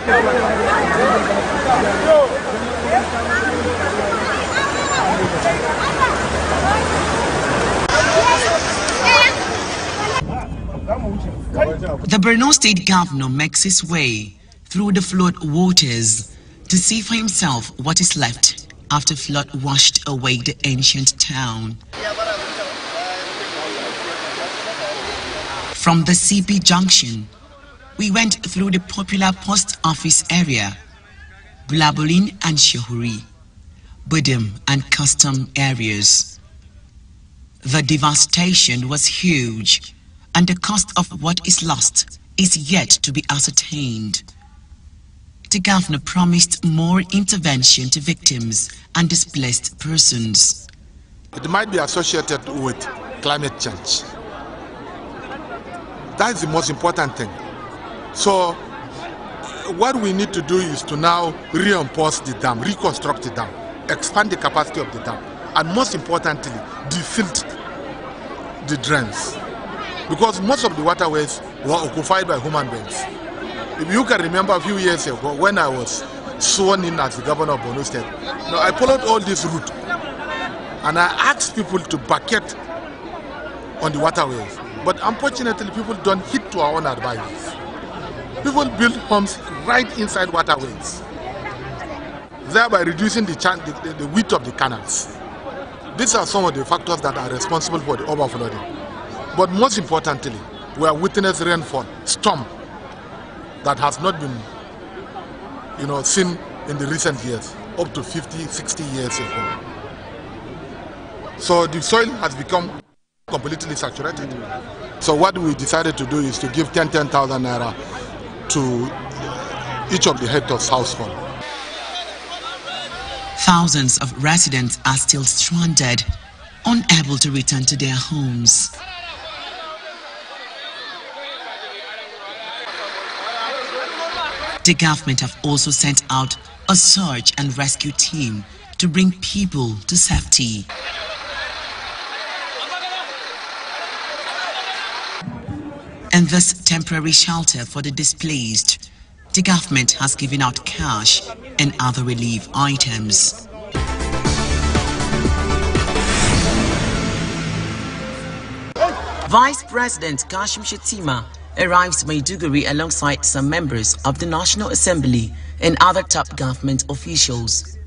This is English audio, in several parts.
The Borno State Governor makes his way through the flood waters to see for himself what is left after flood washed away the ancient town. From the CP Junction, we went through the popular post office area, Bulabulin and Shahuri, Budum and custom areas. The devastation was huge, and the cost of what is lost is yet to be ascertained. The governor promised more intervention to victims and displaced persons. It might be associated with climate change. That is the most important thing. So what we need to do is to now reinforce the dam, reconstruct the dam, expand the capacity of the dam, and most importantly, defilt the drains. Because most of the waterways were occupied by human beings. If you can remember a few years ago when I was sworn in as the governor of Borno State, I followed all this route and I asked people to bucket on the waterways. But unfortunately, people don't heed to our own advice. People build homes right inside waterways, thereby reducing the width of the canals. These are some of the factors that are responsible for the overflowing. But most importantly, we are witnessing rainfall, storm that has not been, seen in the recent years, up to 50, 60 years ago. So the soil has become completely saturated. So what we decided to do is to give 10,000 naira to each of the heads of household. Thousands of residents are still stranded, unable to return to their homes. The government have also sent out a search and rescue team to bring people to safety. In this temporary shelter for the displaced, the government has given out cash and other relief items. Vice President Kashim Shettima arrives Maiduguri alongside some members of the National Assembly and other top government officials.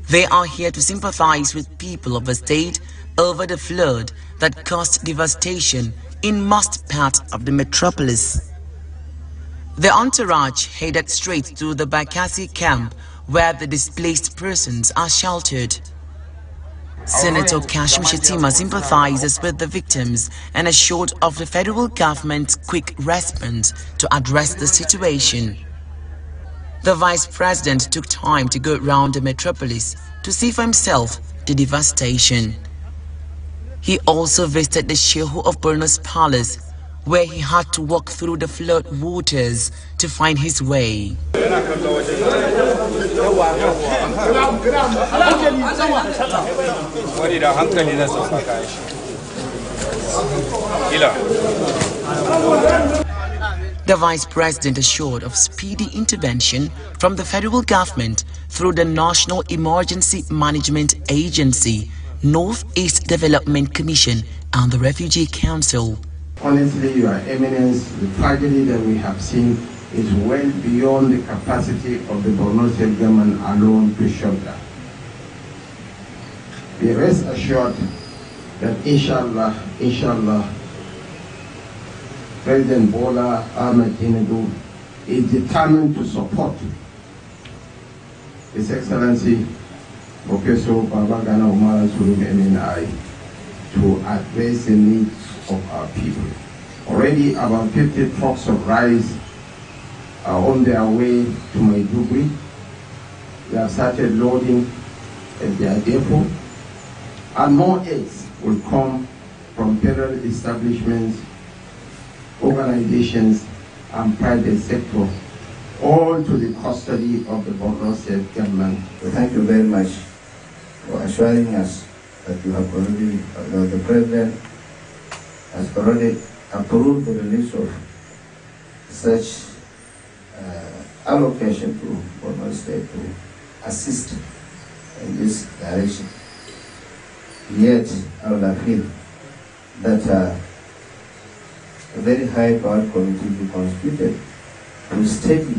They are here to sympathize with people of the state over the flood that caused devastation in most parts of the metropolis. The entourage headed straight to the Bakassi camp where the displaced persons are sheltered. Senator Kashim Shettima sympathizes with the victims and assured of the federal government's quick response to address the situation. The vice president took time to go around the metropolis to see for himself the devastation. He also visited the Shehu of Borno's palace, where he had to walk through the flood waters to find his way. The vice president assured of speedy intervention from the federal government through the National Emergency Management Agency, Northeast Development Commission and the Refugee Council. Honestly, Your Eminence, the tragedy that we have seen is well beyond the capacity of the Borno State government alone to shoulder. Be rest assured that inshallah, President Bola Ahmed Tinubu is determined to support His Excellency Professor Babagana Umara Zulum MNI to address the needs of our people. Already about 50 trucks of rice are on their way to Maiduguri. They have started loading at their depot, and more aids will come from federal establishments, organizations, and private sector, all to the custody of the Borno State government. So thank you very much for assuring us that you have already, the President has already approved the release of such allocation to Borno State to assist in this direction. Yet, I would appeal that a very high-powered committee be constituted to study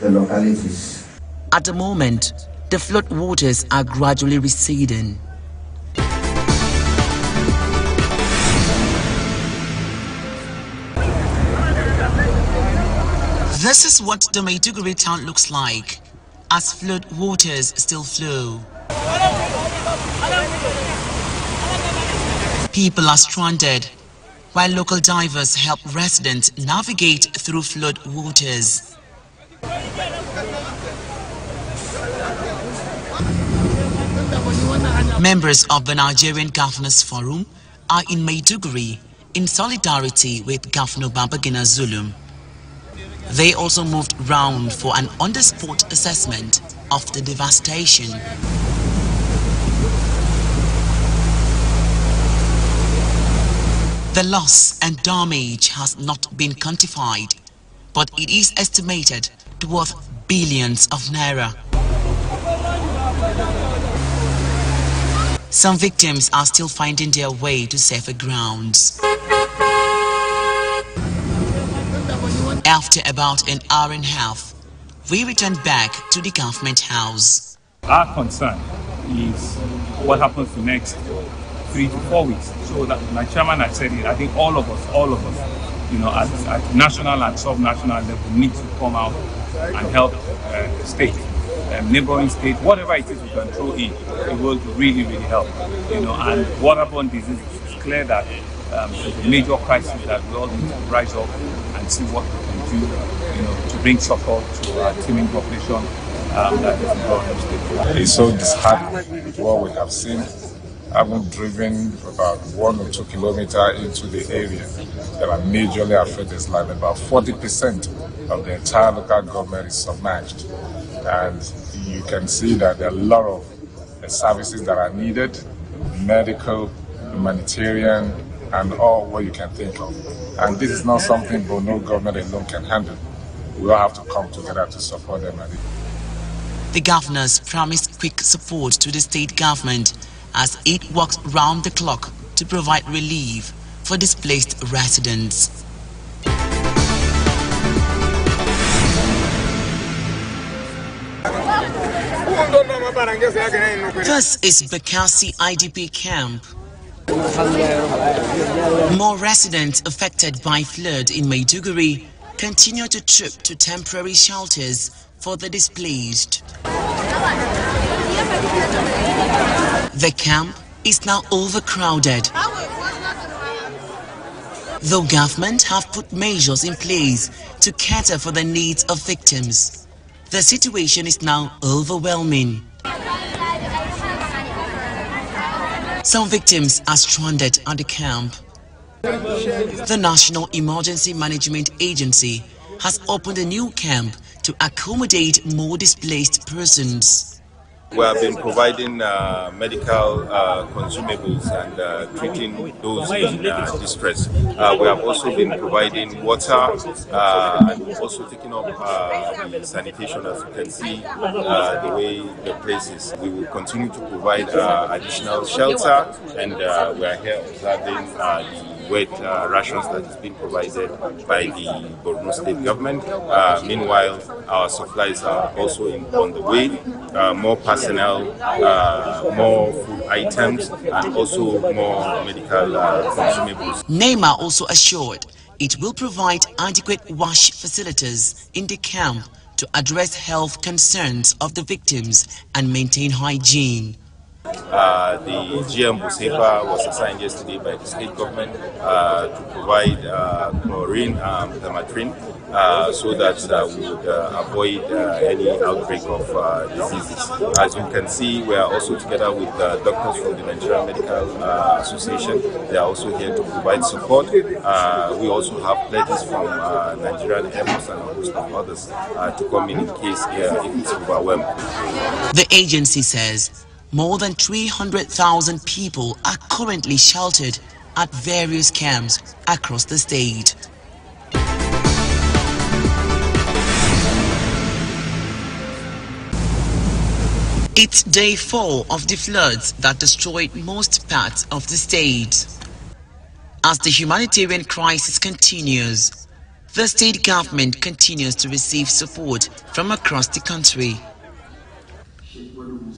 the localities. At the moment, the flood waters are gradually receding. This is what the Maiduguri town looks like as flood waters still flow. People are stranded while local divers help residents navigate through flood waters. Members of the Nigerian Governors Forum are in Maiduguri in solidarity with Governor Babagina Zulum. They also moved round for an on-the-spot assessment of the devastation. The loss and damage has not been quantified, but it is estimated to worth billions of naira. Some victims are still finding their way to safer grounds. After about an hour and a half, we returned back to the government house. Our concern is what happens the next 3 to 4 weeks. So that my chairman had said it, I think all of us, you know, at national and sub-national level need to come out and help the state, neighboring state, whatever it is we can throw in, it will really, really help. You know, and waterborne diseases, it's clear that there's a major crisis that we all need to rise up and see what we can do, you know, to bring support to our teeming population that is in Borno State. It's so disheartening with what we have seen. Having driven about 1 or 2 kilometers into the area that are majorly affected, like about 40% of the entire local government is submerged. And you can see that there are a lot of services that are needed, medical, humanitarian, and all what you can think of. And this is not something Borno government alone can handle. We all have to come together to support them. The governors promised quick support to the state government as it works round the clock to provide relief for displaced residents. This is Bekasi IDP camp. More residents affected by flood in Maiduguri continue to troop to temporary shelters for the displaced. The camp is now overcrowded. Though government have put measures in place to cater for the needs of victims, the situation is now overwhelming. Some victims are stranded at the camp. The National Emergency Management Agency has opened a new camp to accommodate more displaced persons. We have been providing medical consumables and treating those in distress. We have also been providing water and also taking up the sanitation, as you can see the way the place is. We will continue to provide additional shelter, and we are here observing the wet rations that is being provided by the Borno State government. Meanwhile, our supplies are also on the way. More personnel, more food items, and also more medical consumables. NEMA also assured it will provide adequate wash facilities in the camp to address health concerns of the victims and maintain hygiene. The GM Busepa was assigned yesterday by the state government to provide chlorine, thermatrin, so that we would avoid any outbreak of diseases. As you can see, we are also together with doctors from the Nigerian Medical Association. They are also here to provide support. We also have pledges from Nigerian Air Force and a host of others to come in case if it's overwhelmed. The agency says more than 300,000 people are currently sheltered at various camps across the state. It's day 4 of the floods that destroyed most parts of the state. As the humanitarian crisis continues, the state government continues to receive support from across the country.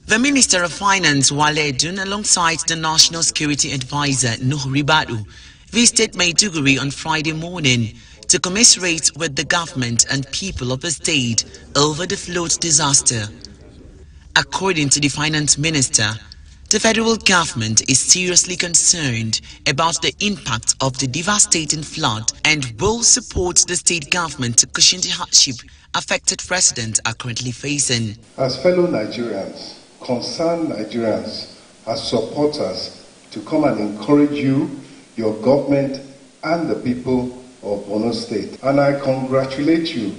The Minister of Finance, Wale Edun, alongside the National Security Advisor, Nuh Ribadu, visited Maiduguri on Friday morning to commiserate with the government and people of the state over the flood disaster. According to the Finance Minister, the federal government is seriously concerned about the impact of the devastating flood and will support the state government to cushion the hardship affected residents are currently facing. As fellow Nigerians, concerned Nigerians, as supporters, to come and encourage you, your government, and the people of Borno State. And I congratulate you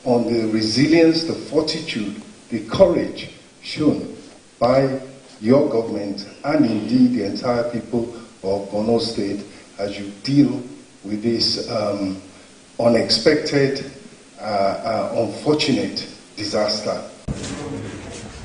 on the resilience, the fortitude, the courage shown by your government and indeed the entire people of Borno State as you deal with this unexpected, unfortunate disaster.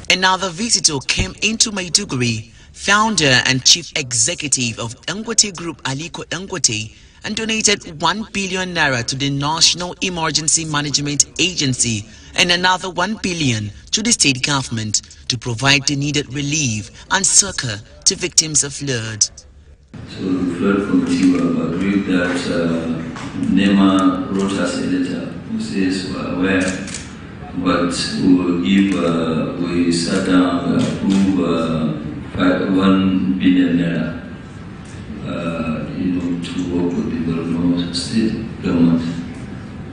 Another visitor came into Maiduguri, founder and chief executive of Dangote Group Aliko Dangote, and donated 1 billion naira to the National Emergency Management Agency and another 1 billion to the state government to provide the needed relief and succor to victims of flood. So the flood committee have agreed that NEMA wrote us a letter who says we're aware, but we will give, we sat down, approve 1 billion naira to work with the Borno state government.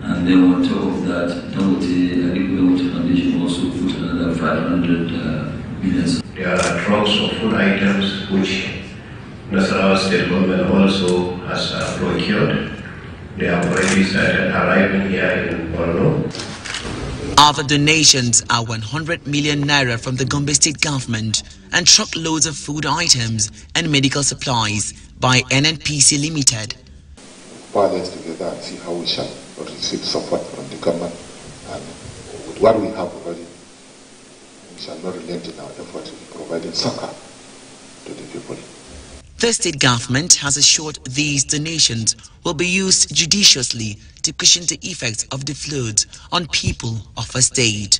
And then on top of that, Dangote Foundation also put another 500 million. There are trucks of food items which Nasarawa state government also has procured. They have already started arriving here in Borno. Other donations are 100 million naira from the Gombe state government and truckloads of food items and medical supplies by NNPC Limited. Balance together and see how we shall receive support from the government, and with what we have already, we shall not relent in our effort in providing succor to the people. The state government has assured these donations will be used judiciously to cushion the effects of the floods on people of a state.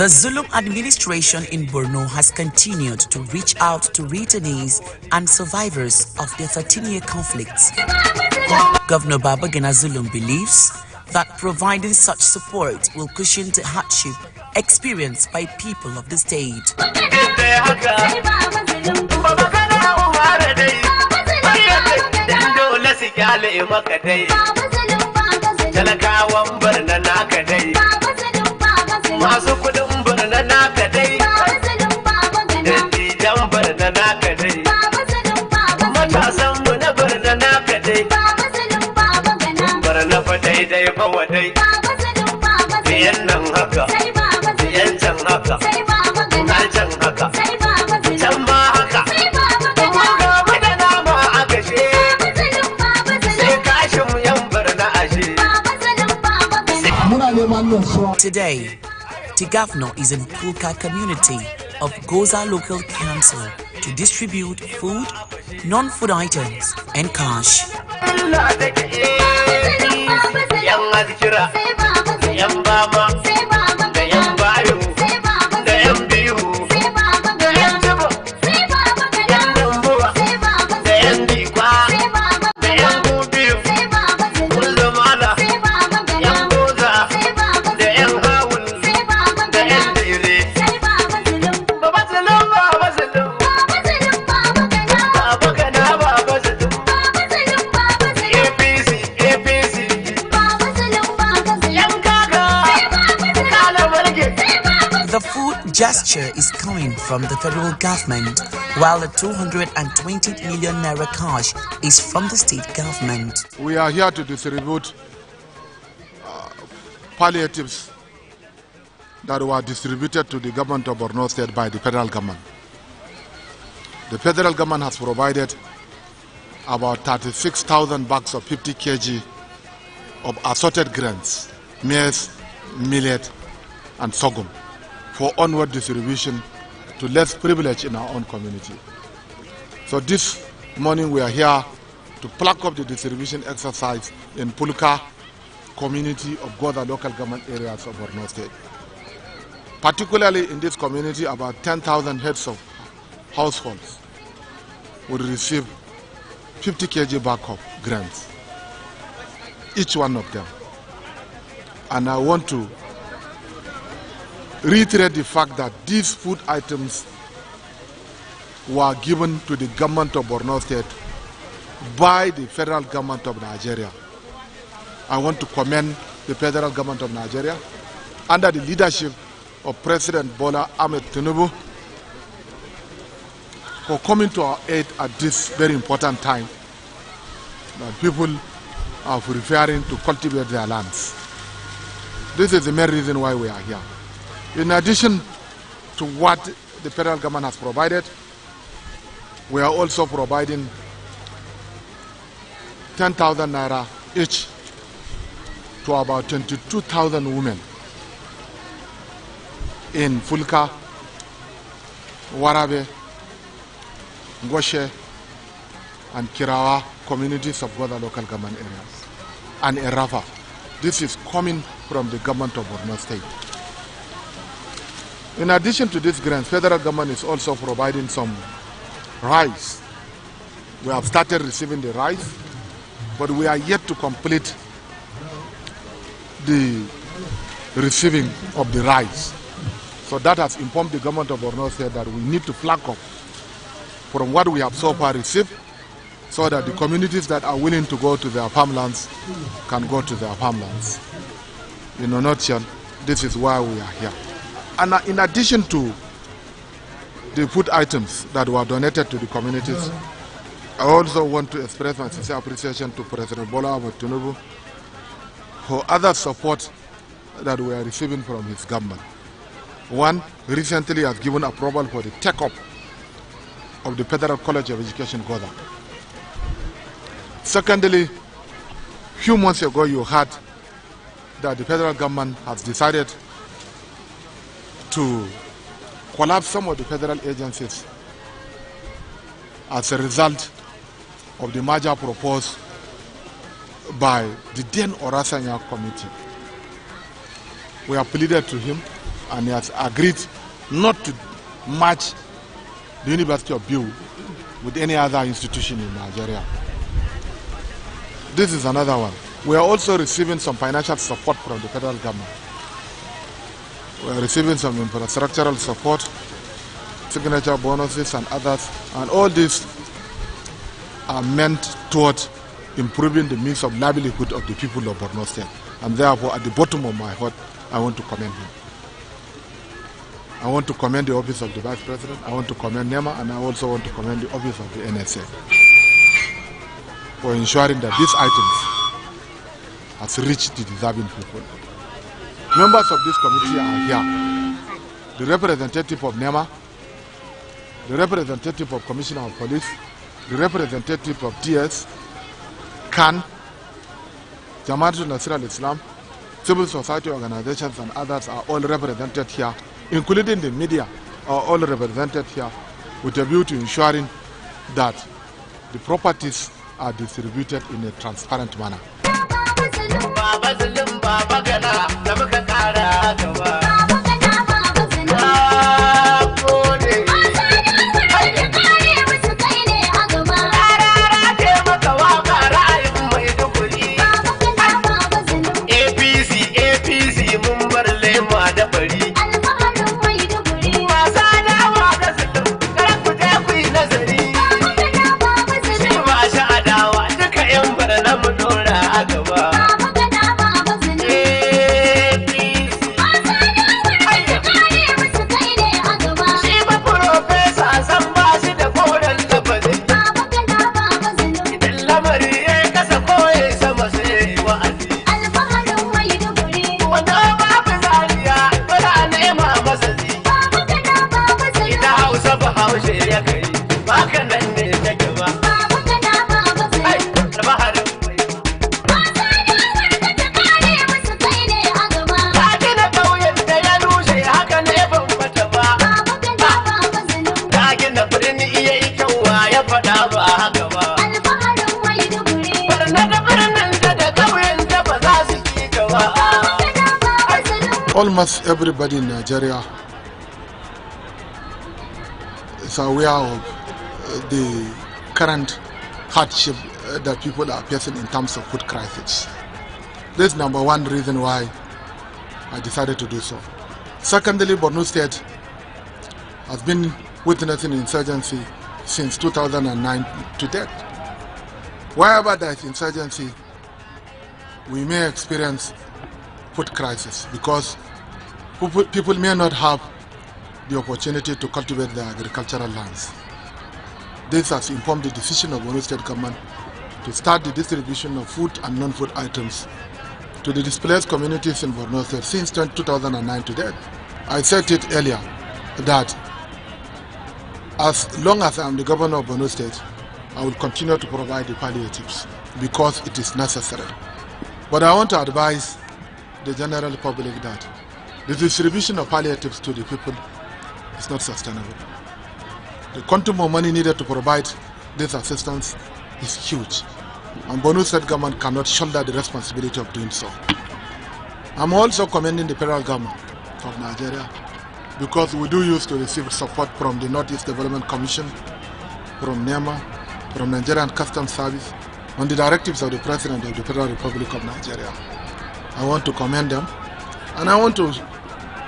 The Zulum administration in Borno has continued to reach out to returnees and survivors of the 13-year conflicts. Governor Babagana Zulum believes that providing such support will cushion the hardship experienced by people of the state. Today, the governor is in Pulka community of Goza Local Council to distribute food, non-food items, and cash. gesture is coming from the federal government, while the 220 million naira cash is from the state government. We are here to distribute palliatives that were distributed to the government of Borno State by the federal government. The federal government has provided about 36,000 bags of 50 kg of assorted grains, maize, millet, and sorghum for onward distribution to less privileged in our own community. So this morning we are here to plug up the distribution exercise in Pulka community of Goda local government areas of Borno State. Particularly in this community, about 10,000 heads of households will receive 50 kg bag of grains, each one of them. And I want to reiterate the fact that these food items were given to the government of Borno State by the federal government of Nigeria. I want to commend the federal government of Nigeria under the leadership of President Bola Ahmed Tinubu for coming to our aid at this very important time that people are preparing to cultivate their lands. This is the main reason why we are here. In addition to what the federal government has provided, we are also providing 10,000 naira each to about 22,000 women in Fulka, Warabe, Ngoshe, and Kirawa communities of Goda local government areas, and Erafa. This is coming from the government of Borno State. In addition to this grant, federal government is also providing some rice. We have started receiving the rice, but we are yet to complete the receiving of the rice. So that has informed the government of Borno State that we need to flag up from what we have so far received, so that the communities that are willing to go to their farmlands can go to their farmlands. In a nutshell, this is why we are here. And in addition to the food items that were donated to the communities, I also want to express my sincere appreciation to President Bola Ahmed Tinubu for other support that we are receiving from his government. One, recently has given approval for the take-up of the Federal College of Education, Goda. Secondly, a few months ago you heard that the federal government has decided to collapse some of the federal agencies as a result of the merger proposed by the then Orasanya committee. We have pleaded to him and he has agreed not to merge the University of Biu with any other institution in Nigeria. This is another one. We are also receiving some financial support from the federal government. We are receiving some infrastructural support, signature bonuses and others, and all these are meant toward improving the means of livelihood of the people of Borno State. And therefore, at the bottom of my heart, I want to commend him. I want to commend the office of the Vice President, I want to commend NEMA, and I also want to commend the office of the NSA for ensuring that these items has reached the deserving people. Members of this committee are here. The representative of NEMA, the representative of Commissioner of Police, the representative of TS, CAN, Jamaatul Nasir al-Islam, civil society organizations and others are all represented here, including the media are all represented here with a view to ensuring that the properties are distributed in a transparent manner. Almost everybody in Nigeria is aware of the current hardship that people are facing in terms of food crisis. This is number one reason why I decided to do so. Secondly, Borno State has been witnessing insurgency since 2009 to date. Wherever there is insurgency, we may experience food crisis because people may not have the opportunity to cultivate their agricultural lands. This has informed the decision of Borno State government to start the distribution of food and non-food items to the displaced communities in Borno State since 2009 to date. I said it earlier that as long as I am the governor of Borno State, I will continue to provide the palliatives because it is necessary. But I want to advise the general public that the distribution of palliatives to the people is not sustainable. The quantum of money needed to provide this assistance is huge, and Borno State government cannot shoulder the responsibility of doing so. I'm also commending the federal government of Nigeria because we do used to receive support from the Northeast Development Commission, from NEMA, from Nigerian Customs Service, on the directives of the President of the Federal Republic of Nigeria. I want to commend them, and I want to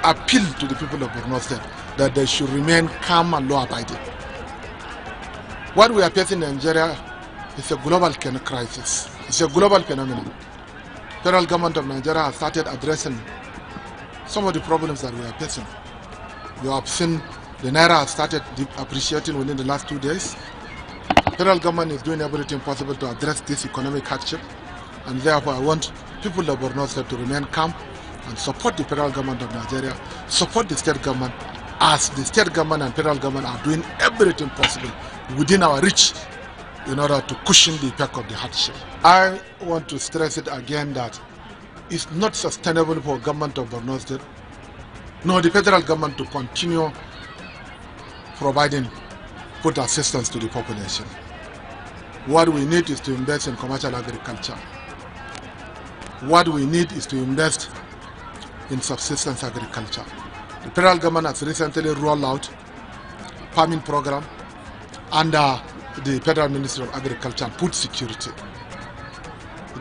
appeal to the people of Borno State that they should remain calm and law-abiding. What we are facing in Nigeria is a global crisis. It's a global phenomenon. The federal government of Nigeria has started addressing some of the problems that we are facing. You have seen the Naira has started appreciating within the last 2 days. The federal government is doing everything possible to address this economic hardship, and therefore I want people of Borno State to remain calm and support the federal government of Nigeria, support the state government, as the state government and federal government are doing everything possible within our reach in order to cushion the effect of the hardship. I want to stress it again that it's not sustainable for government of Borno State nor the federal government to continue providing food assistance to the population. What we need is to invest in commercial agriculture. What we need is to invest in subsistence agriculture. The federal government has recently rolled out farming program under the Federal Ministry of Agriculture and Food Security.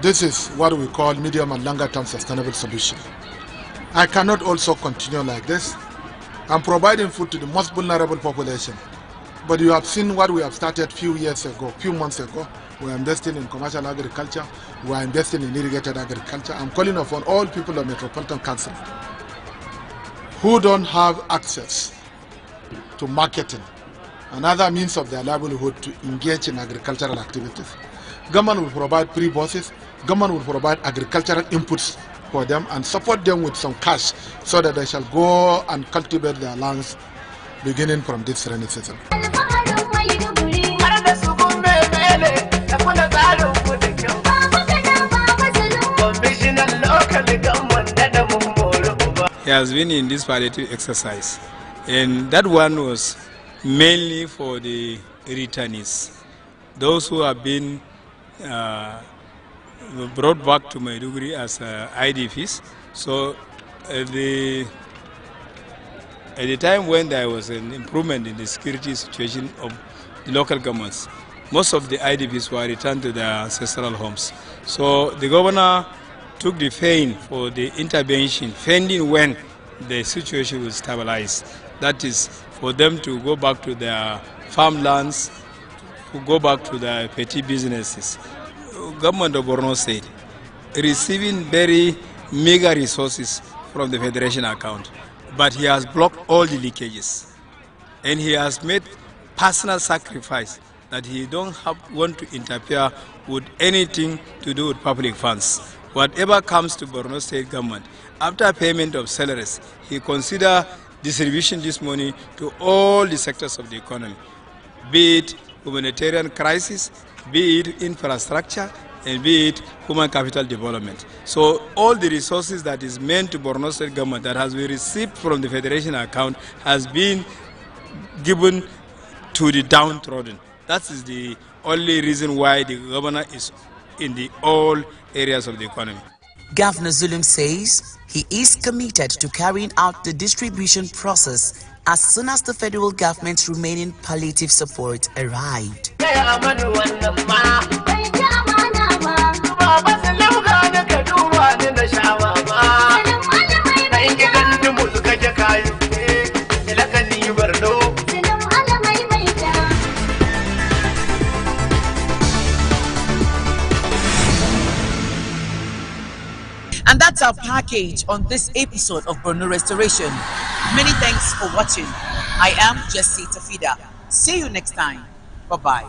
This is what we call medium and longer term sustainable solution. I cannot also continue like this. I'm providing food to the most vulnerable population. But you have seen what we have started few months ago. We are investing in commercial agriculture. We are investing in irrigated agriculture. I'm calling upon all people of Metropolitan Council who don't have access to marketing and other means of their livelihood to engage in agricultural activities. Government will provide free buses. Government will provide agricultural inputs for them and support them with some cash so that they shall go and cultivate their lands beginning from this rainy season. He has been in this palliative exercise, and that one was mainly for the returnees, those who have been brought back to Maiduguri as IDPs. So at the time when there was an improvement in the security situation of the local governments, most of the IDPs were returned to their ancestral homes. So the governor took the pain for the intervention, fending when the situation will stabilize. That is, for them to go back to their farmlands, to go back to their petty businesses. Government of Borno State receiving very meager resources from the Federation account, but he has blocked all the leakages, and he has made personal sacrifice that he don't want to interfere with anything to do with public funds. Whatever comes to Borno State government, after payment of salaries, he consider distribution this money to all the sectors of the economy, be it humanitarian crisis, be it infrastructure, and be it human capital development. So all the resources that is meant to Borno State government that has been received from the Federation account has been given to the downtrodden. That is the only reason why the governor is in the all areas of the economy. Governor Zulum says he is committed to carrying out the distribution process as soon as the federal government's remaining palliative support arrived. And that's our package on this episode of Borno Restoration. Many thanks for watching. I am Jessie Tafida. See you next time. Bye-bye.